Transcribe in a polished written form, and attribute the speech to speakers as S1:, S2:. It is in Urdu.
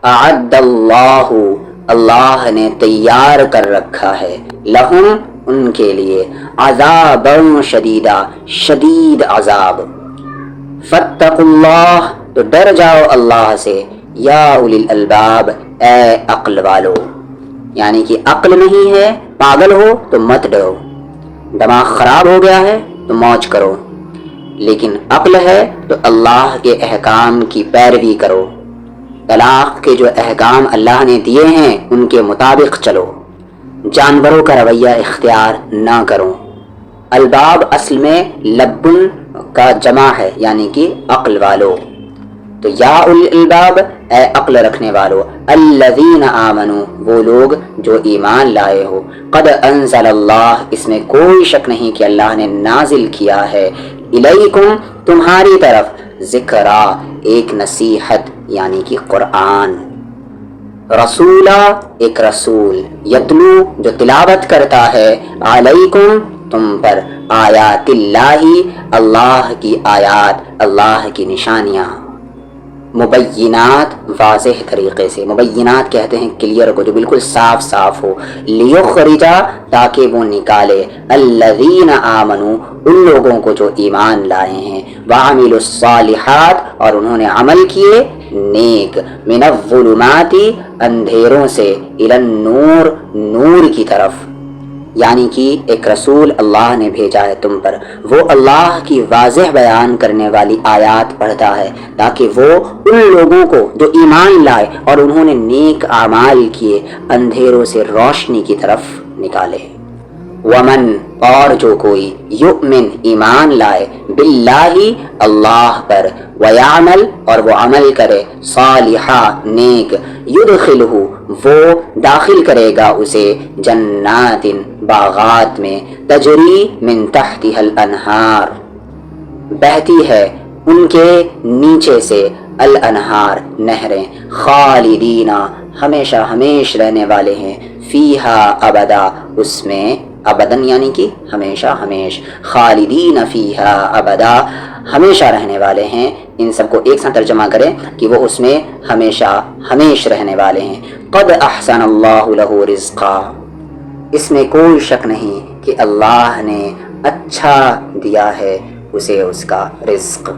S1: اعد اللہ، اللہ نے تیار کر رکھا ہے، لہم ان کے لیے، عذابا شدیدا، شدید عذاب۔ فاتقوا اللہ، تو ڈر جاؤ اللہ سے، یا اولی الالباب، اے عقل والو، یعنی کہ عقل نہیں ہے، پاگل ہو تو مت ڈرو، دماغ خراب ہو گیا ہے تو موج کرو، لیکن عقل ہے تو اللہ کے احکام کی پیروی کرو، طلاق کے جو احکام اللہ نے دیے ہیں ان کے مطابق چلو، جانوروں کا رویہ اختیار نہ کرو۔ الباب اصل میں لبن کا جمع ہے، یعنی کہ عقل والو، تو یا اولی الالباب، اے عقل رکھنے والو، الذین آمنوا، وہ لوگ جو ایمان لائے ہو، قد انزل اللہ، اس میں کوئی شک نہیں کہ اللہ نے نازل کیا ہے، الیکم، تمہاری طرف، ذکرا، ایک نصیحت یعنی کہ قرآن، رسولا، ایک رسول، یتلو، جو تلاوت کرتا ہے، علیکم، تم پر، آیات اللہ، اللہ کی آیات، اللہ کی نشانیاں، مبینات، واضح طریقے سے، مبینات کہتے ہیں کلیئر کو، جو بالکل صاف صاف ہو، لیخرجا، تاکہ وہ نکالے، الذین آمنوا، ان لوگوں کو جو ایمان لائے ہیں، وعملوا الصالحات، اور انہوں نے عمل کیے نیک، من الظلمات، اندھیروں سے، الی النور، نور کی طرف، یعنی کہ ایک رسول اللہ نے بھیجا ہے تم پر، وہ اللہ کی واضح بیان کرنے والی آیات پڑھتا ہے تاکہ وہ ان لوگوں کو جو ایمان لائے اور انہوں نے نیک اعمال کیے اندھیروں سے روشنی کی طرف نکالے۔ ومن، اور جو کوئی، یؤمن، ایمان لائے، باللہ، اللہ پر، ویعمل، اور وہ عمل کرے، صالحا، نیک، یدخلہ، وہ داخل کرے گا اسے، جنات، باغات میں، تجری من تحتها الانہار، بہتی ہے ان کے نیچے سے، الانہار، نہریں، خالدین، ہمیشہ ہمیش رہنے والے ہیں، فیہا، ابدا، اس میں، ابدن یعنی کہ ہمیشہ ہمیش، خالدین فیہا ابدا، ہمیشہ رہنے والے ہیں، ان سب کو ایک ساتھ ترجمہ کریں کہ وہ اس میں ہمیشہ ہمیش رہنے والے ہیں۔ قد احسن اللہ لہ رزقا، اس میں کوئی شک نہیں کہ اللہ نے اچھا دیا ہے اسے اس کا رزق۔